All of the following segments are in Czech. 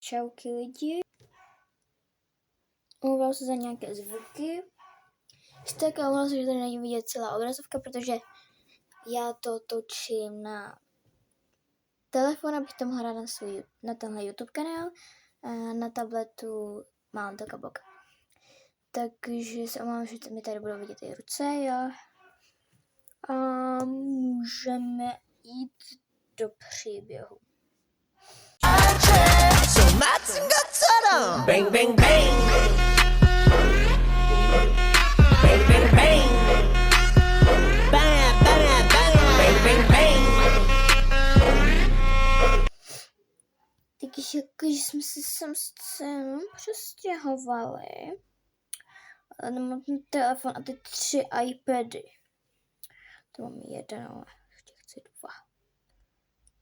Čauky lidi. Omlouvám se za nějaké zvuky. Tak a ono se, že tady není vidět celá obrazovka, protože já to točím na telefon, abych to mohla dát na tenhle YouTube kanál. A na tabletu mám to kabelka. Takže se omlouvám, že mi tady budou vidět i ruce, jo. A můžeme jít do příběhu. Bang, bang, bang. Bang, bang, bang. Bang, bang, bang. Bang, bang, bang. Takže jakože jsme se sem přestěhovali. Mám ten telefon a ty 3 iPady. To mám jeden, ale ještě chci 2.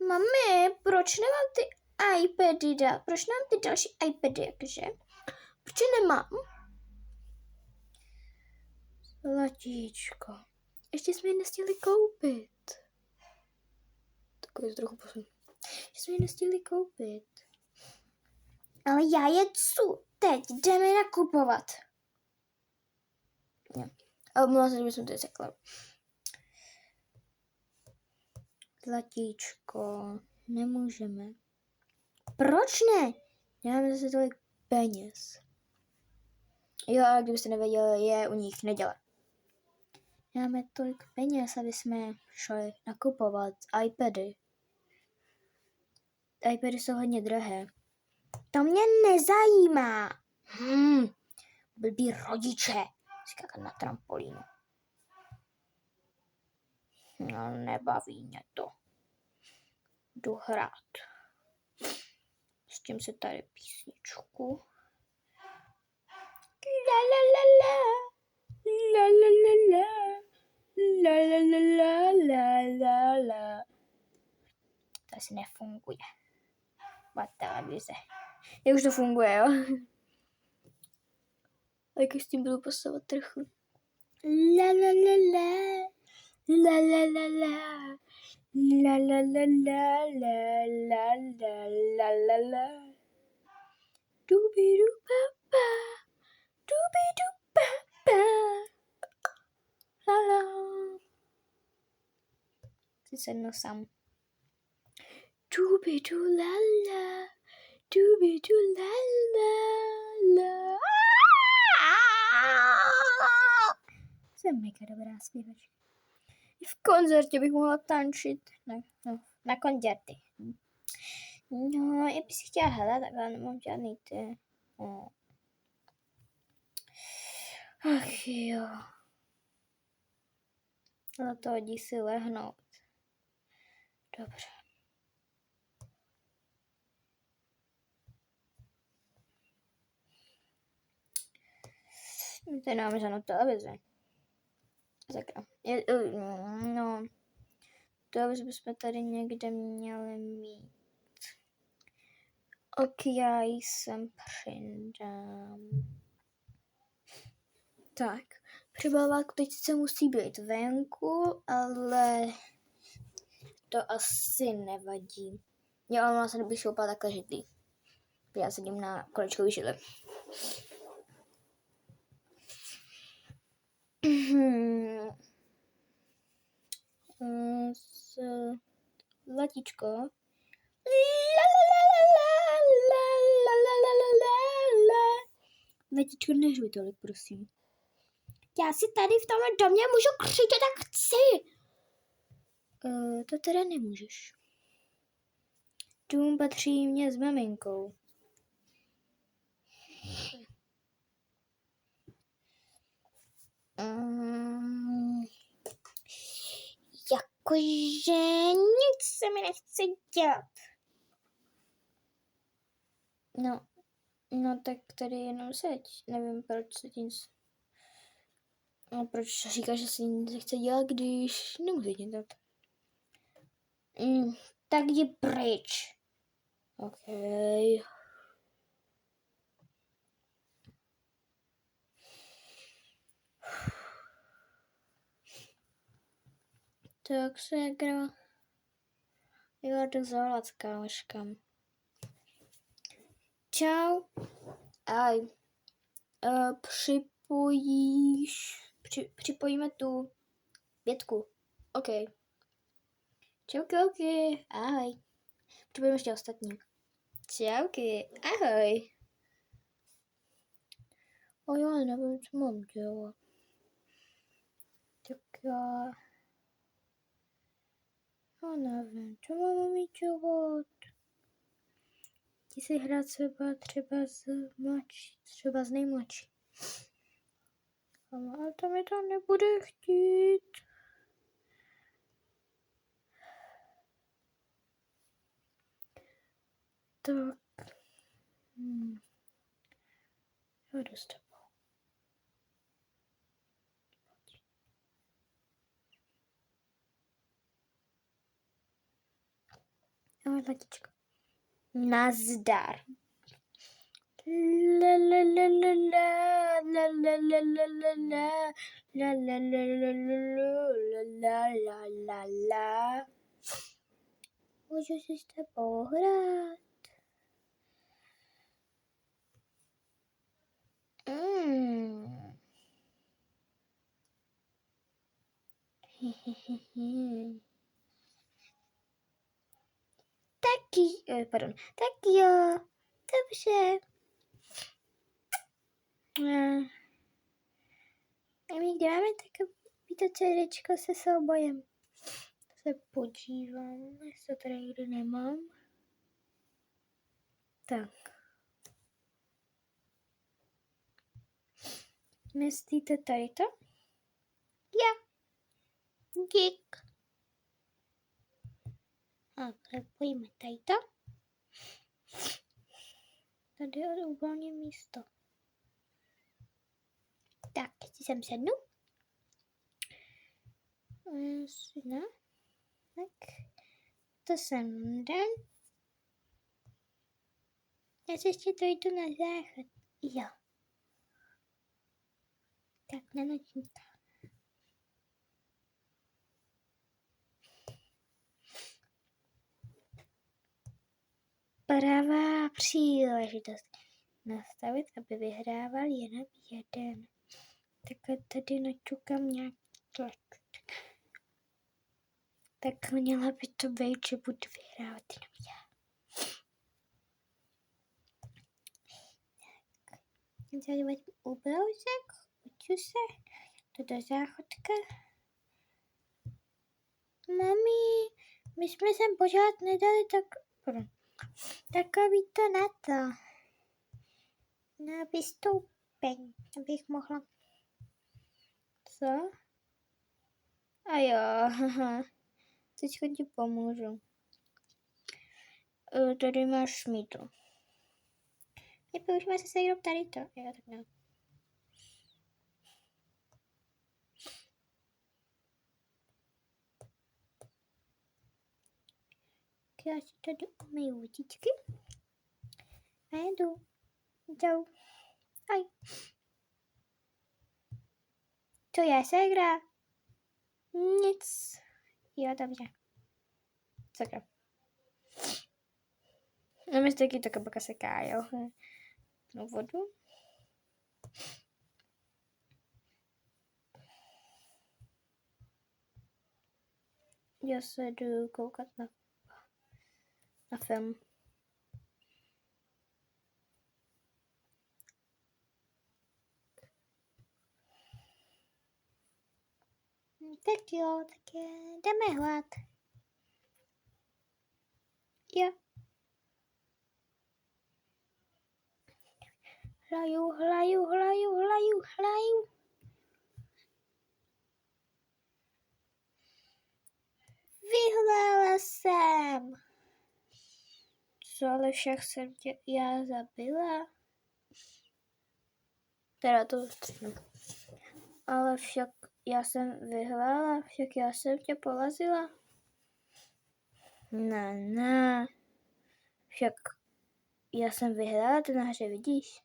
Mami, proč nemám ty iPady dát? Proč nemám ty další iPady, jakože? Proč je nemám? Zlatíčko. Ještě jsme je nestihli koupit. Takový trochu posun. Ještě jsme je nestihli koupit. Ale já je chci. Teď jdeme nakupovat. Ne. A omlouvám se, že jsem to řekla. Zlatíčko, nemůžeme. Proč ne? Nemáme zase tolik peněz. Jo, ale kdybyste nevěděli, je u nich neděle. Nemáme tolik peněz, aby jsme šli nakupovat iPady. iPady jsou hodně drahé. To mě nezajímá. Blbý rodiče. Skákat na trampolínu. No, nebaví mě to. Jdu hrát. Pustím si tady písničku. La la la la. La la la la. La la la la la la. To asi nefunguje. Má televize. Jak už to funguje, jo? Tak s tím budu pasovat trochu. La la la la. La la la la. La la la la la la la la la la. Dubidu pa pa. Dubidu pa pa. La la. Chci sednout sám. Dubidu la la. Dubidu la la la. Jsem mega dobrá zpěvačka. I v koncertě bych mohla tančit. Na koncerty. No, já bych si chtěla hledat, ale nemám žádný ty. No. Ach jo. Na to hodí si lehnout. Dobře. My tady máme žádnou televizi. Sakra. No. Televizi bychom tady někde měli mít. Ok, já jsem přidám. Tak. Přebalovat teď se musí být venku, ale to asi nevadí. Jo, ale ona se nebych šoupala takhle židlí. Já sedím na kolečkový židli. Zlatíčko. Zlatíčko, neřuj tolik, prosím. Já si tady v tomhle domě můžu křičet, jak chci. To teda nemůžeš. Dům patří mě s maminkou. Jakože nic se mi nechce dělat. No tak tady jenom seď. Nevím, proč se ti nic... No proč říkáš, že se nic nechce dělat, když nemůže nic dělat. Tak jdi pryč. OK. Tak se gra. Jo, jdu zavolat s kámoškám. Čau. Ahoj. Připojíme tu Větku. OK. Čauky. Ahoj. Připojíme ještě ostatní. Čauky. Ahoj. O já nevím, co mám dělat. Tak já nevím, co mám mít dělat. Ti si hrát třeba z nejmladší. Ale to mi to nebude chtít. Tak. Já jdu s tebou. Ahoj, letičko. Nazdar. La la la la la la la la la la la la la la la la la. Můžu si s tebou hrát. Tak jo, dobře. A my kde máme takový to CDčko se soubojem? Se podívám, jestli to tady nikdy nemám. Tak. Myslíte tady to? Já. Dík. A pojďme tady to. Tady je uvolně místo. Tak, si sem sednu. Ne? Tak. To sem dám. Já se ještě dojdu na záchod. Jo. Tak, na nočníka. Pravá příležitost. Nastavit, aby vyhrával jenom jeden. Takhle tady naťukám nějak tlak. Tak měla by to být, že budu vyhrávat jenom já. Tak. Tady vezmu ubrousek, uču se, to do záchodka. Mami, my jsme sem pořád nedali takový to na to. Na vystoupení, abych mohla. Co? A jo, haha. Teďka ti pomůžu. Tady máš smítl. Nepoužíme se jenom tady to. Jo, tak ne. Já si tady umyju vodičky. A jedu. Čau. Aj. Co je, ségra? Nic. Jo, dobře. Sakra. No mi taky to kabaka seká, jo. No vodu. Já se jdu koukat na film. Tak jo, tak jdeme hlad. Jo. Hlaju. Vyhrála jsem. Co, ale však jsem tě já zabila? Teda to střihnu. Ale však já jsem vyhrála, však já jsem tě porazila. Ne. Však já jsem vyhrála, ty na hře vidíš.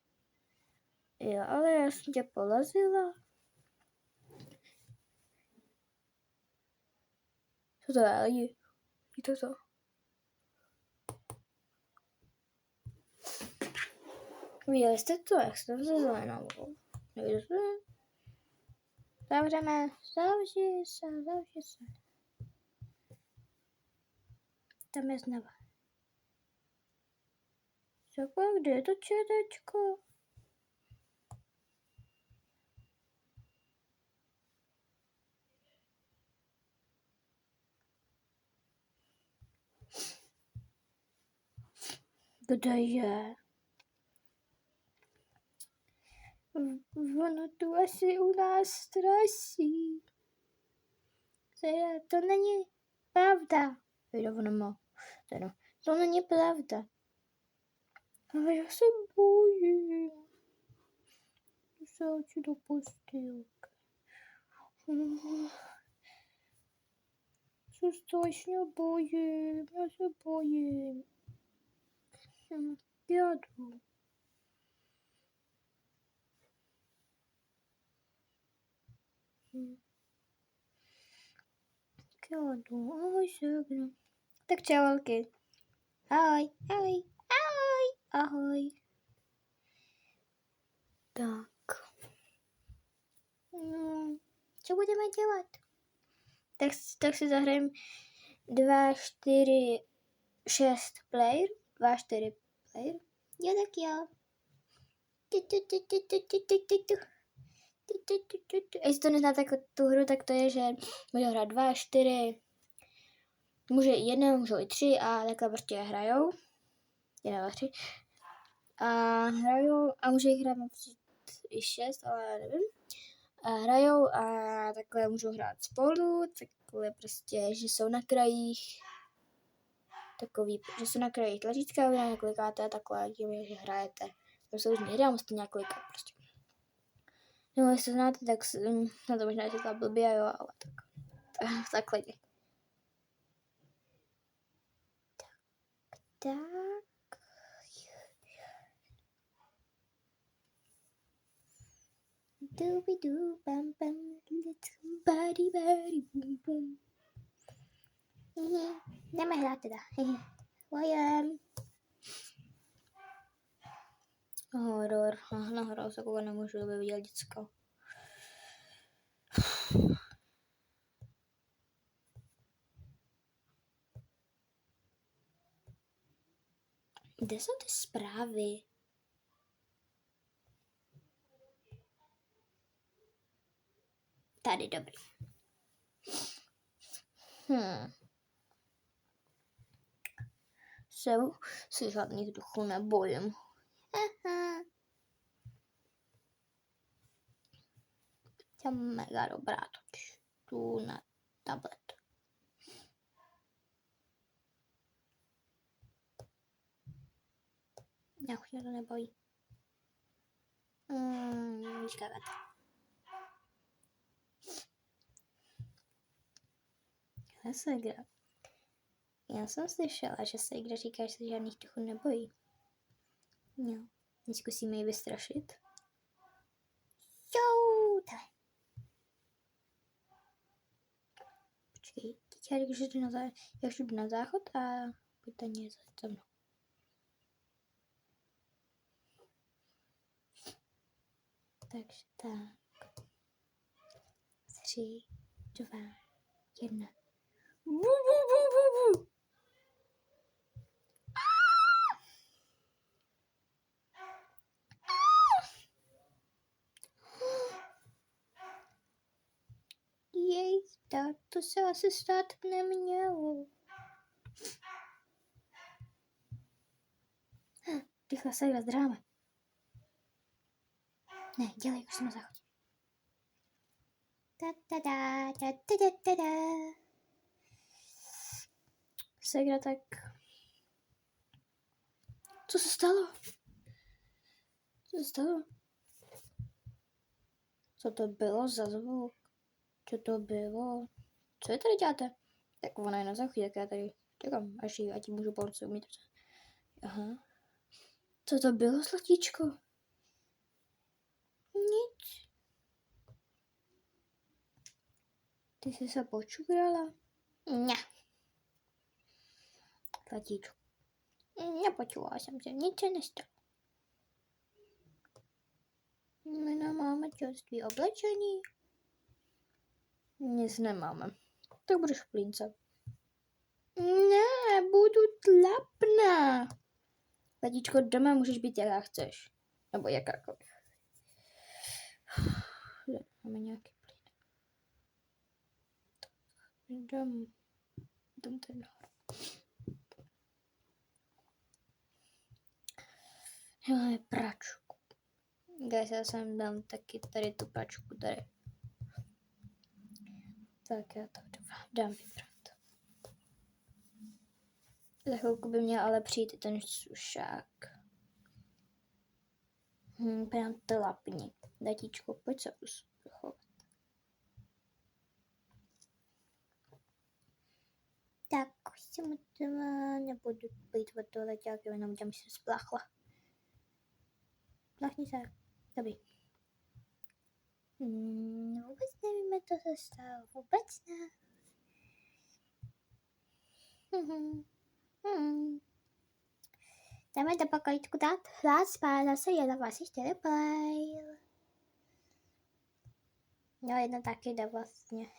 Jo, ale já jsem tě porazila. Co to je lidi? Je to? Viděli jste to, jak se to vzezle na vodu? Zavřeme, zavři se. Tam je znova. Sakra, kde je to četečko? Kde je? Ono tu asi u nás straší. To není pravda. To není pravda. Ale já se bojím. Jdu do postýlky. Se strašně bojím. Já se bojím. Já jdu. Ahoj, Segno. Tak čau, holky. Ahoj. Tak. Co budeme dělat? Tak si zahrajeme 2, 4, 6 player. 2, 4 player. Jo, tak jo. Jestli to neznáte tu hru, tak to je, že může hrát 2, 4, může 1, můžou i 3 a takhle prostě hrajou. 1, 2, 3. A hrajou a může jich hrát i 6, ale nevím. A hrajou a takhle můžou hrát spolu, takhle prostě, že jsou na krajích. Takový, že jsou na krajích tlačítka, vy na ně klikáte a takhle tím, že hrajete. To jsou různý hry a musíte nějak klikat prostě. No, jestli to znáte, tak na to možná říkala blbě, jo, ale takhle. Tak. Doobie-doo, bam, bam, let's body, boom, boom. Jdeme hrát teda. Pojem. Horor. Na horor se koukat nemůžu, aby viděl děcko. Kde jsou ty zprávy? Tady, dobrý. Se žádných duchů nebojím. Jsem mega dobrá totiž. Tu na tablet. Já už mě to nebojí. Vyčkávat. Já jsem slyšela, že Segra říká, že se žádných duchů nebojí. Jo, zkusíme ji vystrašit. Jo, tak. Počkej, teď já řeknu, že jdu na záchod a pojďte něco za mnou. Takže tak. 3, 2, 1. Jej, to se asi stát nemělo. Rychle se zdráme. Ne, dělej, už jsem na záchodě. Segra, tak... Co se stalo? Co to bylo za zvuk? Co to bylo? Co je tady děláte? Tak ona je na záchodě, tak já tady čekám, ať můžu pomoci umít. Aha. Co to bylo, zlatíčko? Nic. Ty jsi se počukrala? Ne. Zlatíčko. Nepočula jsem se, nic se nestalo. My nemáme čerství oblečení. Nic nemáme. Tak budeš v plínce. Ne, budu tlapná. Tatíčko, doma můžeš být jaká chceš. Nebo jakákoliv. Máme nějaký plyn. Jdem tady nahoru. Máme pračku. Guys, já jsem dám taky tady tu pračku tady. Tak já to dám vybrat. Za chvilku by měl ale přijít i ten sušák. Prям tlapni. Tatíčko, pojď se uschovat. Tak, už jsem doma, nebudu být v toaleťáku, jenom udělám, že jsem spláchla. Plachni se. Dobrý. Vůbec nevíme, co se stalo. Vůbec ne. Jdeme do pokojíčku dát hlad spát, zase jedna vlastně 4 play. No, jedna taky jde vlastně.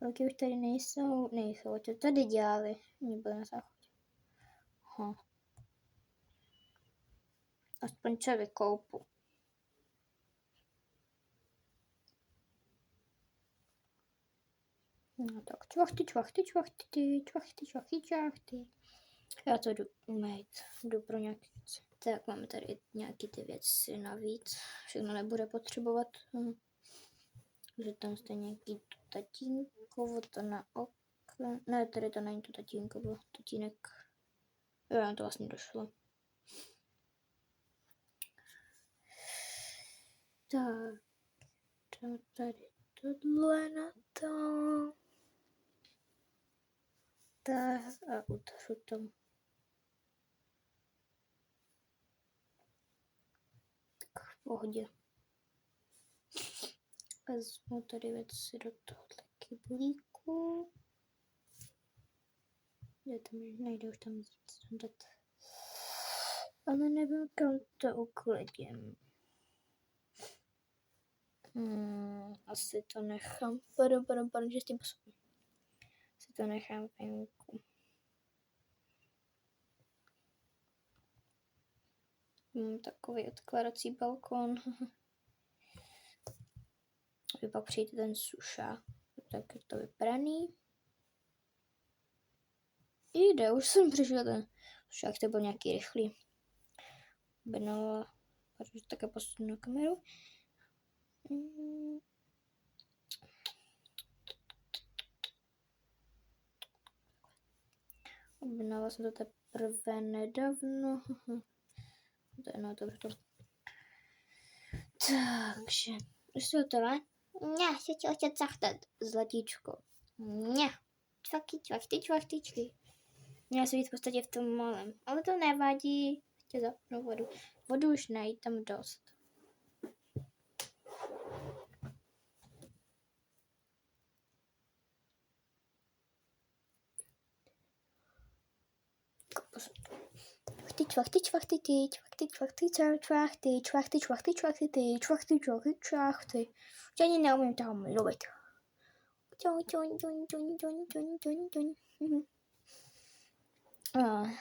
Holky už tady nejsou, co tady dělali? Nebyli na záchodě. Aspoň se vykoupu. No tak čvachty. Já to jdu umýt, jdu pro nějaké věci. Tak máme tady nějaké ty věci navíc, všechno nebude potřebovat. Takže tam jste nějaký tatínkovo, to na okno, ne, tady to není to tatínkovo, tatínek, jo, to vlastně došlo. Tak, tady tohle na to. Tak a utřu to. Tak v pohodě. Vezmu tady věci do tohohle kyblíku. Já tam nejde už tam nic dát. Ale nevím, kam to uklidím. Asi to nechám. Pardon, že s tím posobím. Asi to nechám venku. Takový odkladací balkon. Aby pak přijde ten suša. Tak je to vypraný. Jde, už jsem přišel ten sušák, to byl nějaký rychlý. Objednala, protože také posunu na kameru. Objednala jsem to teprve nedávno. No, dobře to. Takže, už jsi hotová? Ne, se ti chtěl cachtat, zlatíčko. Ne, čvachtičky. Měla se být v podstatě v tom malém, ale to nevadí. Chtěl zapnout vodu. Vodu už najít tam dost. Čvachty. Já ani neumím toho mluvit.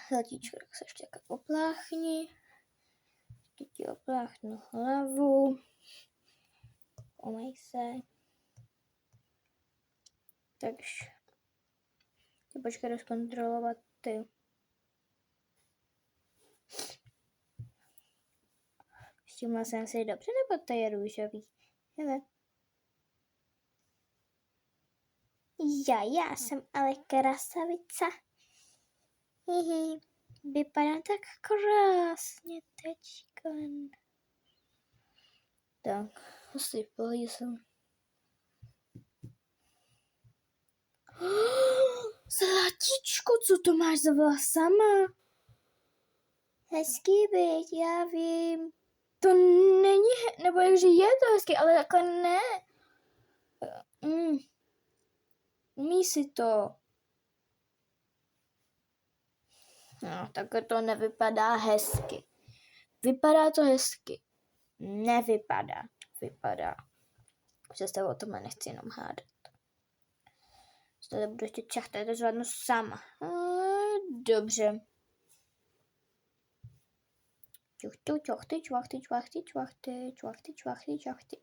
Zlatíčko, tak se ještě tak opláchni. Ještě ti opláchnu hlavu. Umej se. Takže ty počkej rozkontrolovat ty. Všimla jsem si dobře, nebo to je růžový? Hele. Já jsem ale krasavica. Vypadám tak krásně teďka. Tak, asi v pohodě jsem. Zlatíčko, co to máš za vlasama? Hezký byť, já vím. To není, nebo jakže je to hezký, ale takhle ne. Mí si to. No, tak to nevypadá hezky. Vypadá to hezky. Nevypadá. Vypadá. Že se o tom nechci jenom hádat. Tady budu ještě čachtat, to zvládnu sama. Dobře. Čuchty.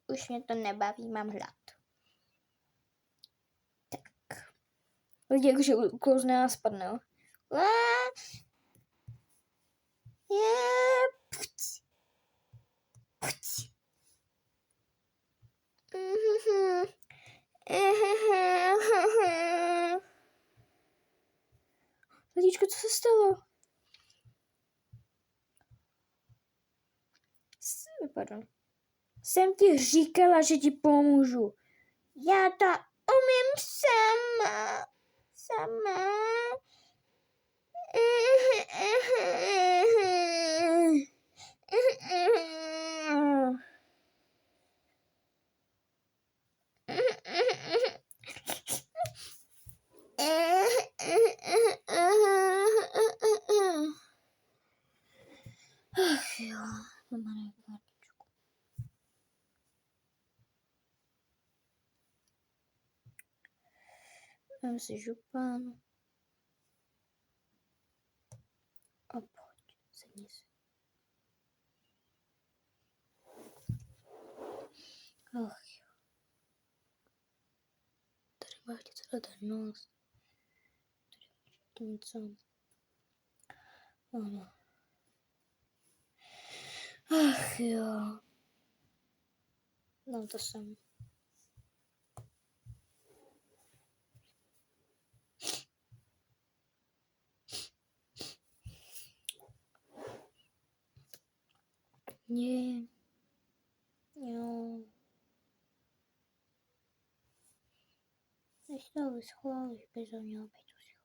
Už mě to nebaví, mám hlad. Tak. Lidi jakože uklouzne a spadne. Ladičko, co se stalo? Pardon. Jsem ti říkala, že ti pomůžu. Já to umím sama. Ach jo, mama nekartičku. Dám si župán. A pojď, sedni si. Ach jo. Tady máš celý ten nos. Tady něco. Ano. Ach jo. No to jsem. Nie. Jo. Než to vyschlo, už by to mělo být uschlý.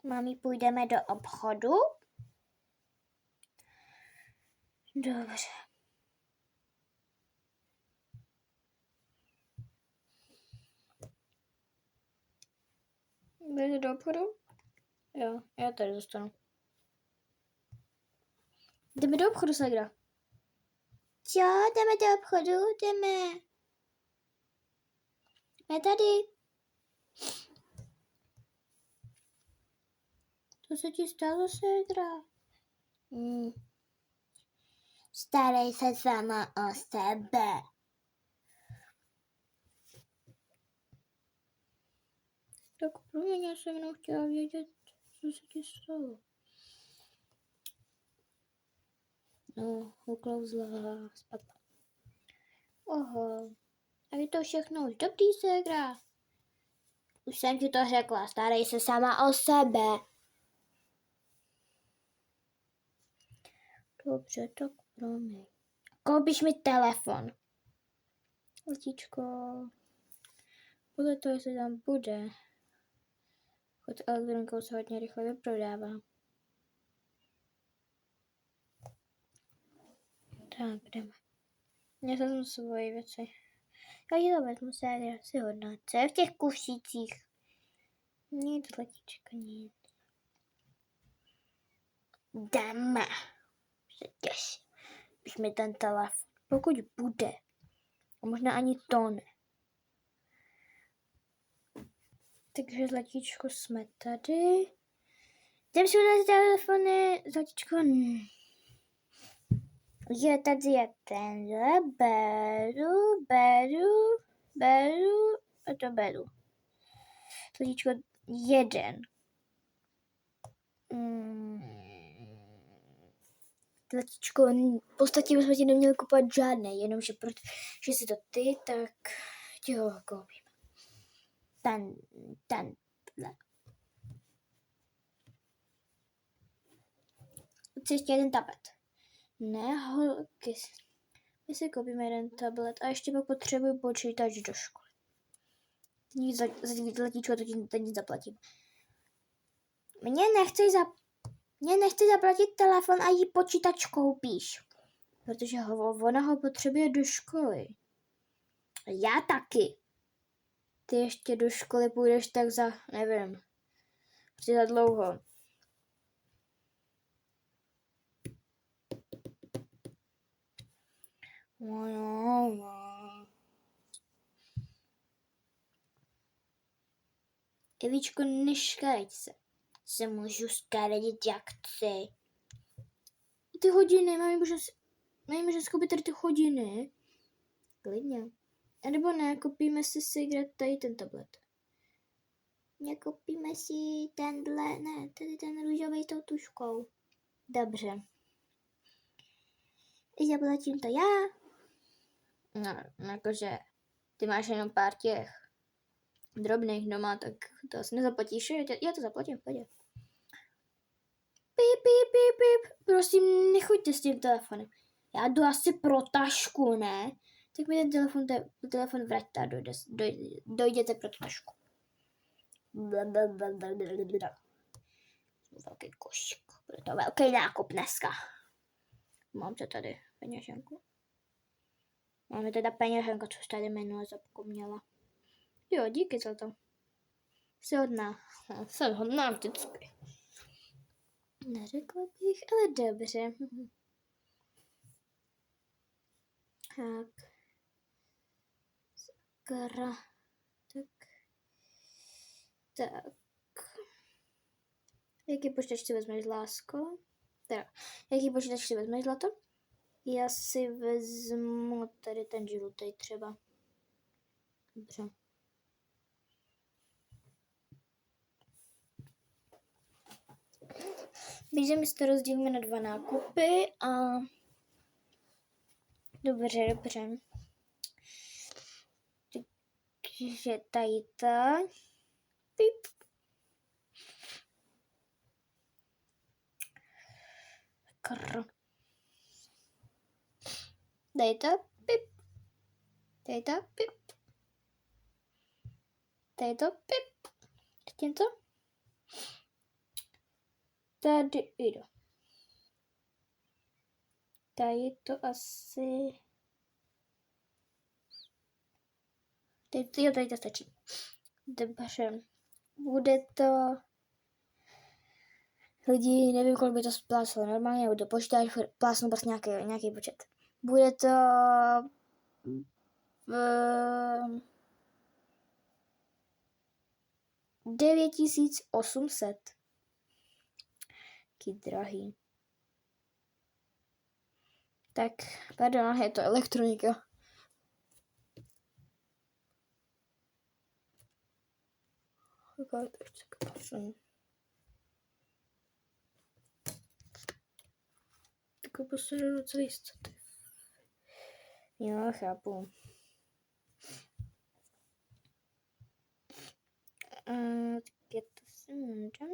Mami, půjdeme do obchodu? Dobře. Jdete do obchodu? Jo, já tady zůstanu. Jdeme do obchodu, Segra. Jo, jdeme do obchodu, jdeme. Jsme tady. Co se ti stalo, Segra? Starej se sama o sebe. Tak promiň, já jsem jenom chtěla vědět, co se ti stalo. No, uklouzla a spadla. Oho, a je to všechno už dobrý, Segra? Už jsem ti to řekla, starej se sama o sebe. Dobře, tak promiň. Koupíš mi telefon. Letičko. Podle toho, jestli tam bude. Chod elektronikou se hodně rychle vyprodává. Tak, jdeme. Já jsem svoje věci. Já ji to vezmu se, já si hodná. Co je v těch kušících? Nic, letičko, nic. Jdeme. Těž. Už mi ten telefon. Pokud bude. A možná ani to ne. Takže zlatíčko jsme tady. Jdem si udělat telefony. Zlatíčko. Jo, tady je tenhle. Beru. A to beru. Zlatíčko 1. Zlatíčko, v podstatě bychom ti neměli kupovat žádné, jenomže protože jsi to ty, tak ti ho koupíme. Tenhle. Chci ještě jeden tablet. Ne, holky. My si koupíme jeden tablet a ještě pak potřebuji počítač do školy. Zlatíčko, to ti nic zaplatím. Mně nechci zaplatit telefon a jí počítač koupíš. Protože ona ho potřebuje do školy. Já taky. Ty ještě do školy půjdeš tak za, nevím, prostě za dlouho. Evičko, neškareď se můžu skaredit jak chci. Ty hodiny, máme že skupit tady ty hodiny. Klidně. A nebo ne, koupíme si Sigrid tady ten tablet. Nekoupíme si tenhle, ne, tady ten růžový s tou tuškou. Dobře. Zaplatím to já. No, jakože ty máš jenom pár těch drobných doma, tak to asi nezaplatíš, já to zaplatím, pojď. Píp, píp, píp, píp. Prosím, nechoďte s tím telefonem. Já jdu asi pro tašku, ne? Tak mi ten telefon vraťte a dojděte pro tu tašku. Velký košík. Bude to velký nákup dneska. Mám to tady, peněženku. Máme teda peněženku, což tady minule zapomněla. Jo, díky za to. Jsem hodná vždycky. Neřekla bych, ale dobře. Tak. Sakra. Tak. Jaký počítač si vezmeš, lásko? Teda, jaký počítač si vezmeš, zlato? Já si vezmu tady ten žlutý třeba. Dobře. Víš, že my si to rozdělíme na 2 nákupy a... Dobře. Takže tady ta... Pip. Tady to, pip. Tady to, pip. Tady to, pip. Chtěm to? Tady jdu. Tady to asi... Tady to stačí. Dobře. Bude to... Lidi, nevím, kolik by to spláslo normálně, nebo to počítač, plásnu prostě nějaký počet. Bude to... 9800. Taký drahý. Tak, pardon, je to elektronika. Tak posunu celý stativ. Jo, chápu. Tak je to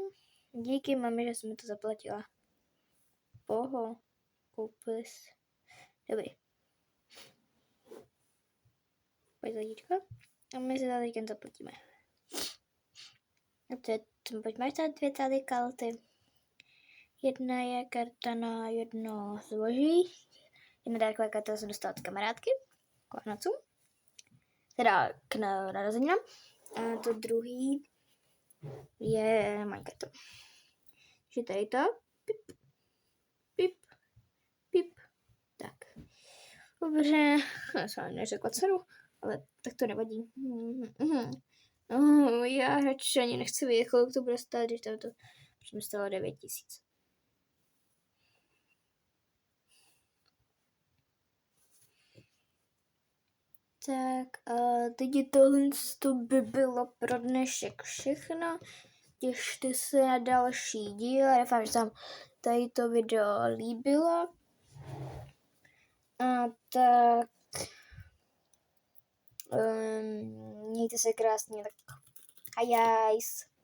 díky mami, že jsi mi to zaplatila. Poho, koupili jsi. Dobrý. Pojď ladičko. A my si tady teďka zaplatíme. A pojď, máš tady 2 tady karty. Jedna je karta na jedno zboží. Jedna dárková karta jsem dostala od kamarádky. K Vánocům. Teda k narozeninám. A to druhý je Minecraft. Takže tady to. Pip. Pip. Pip. Tak. Dobře. Já jsem neřekla cenu, ale tak to nevadí. Já radši ani nechci vědět, kolik to bude stát, když tam to mi stalo 9000. Tak a teď to by bylo pro dnešek všechno. Těšte se na další díl. Já doufám, že se vám tady to video líbilo. A tak mějte se krásně. Tak ajajs.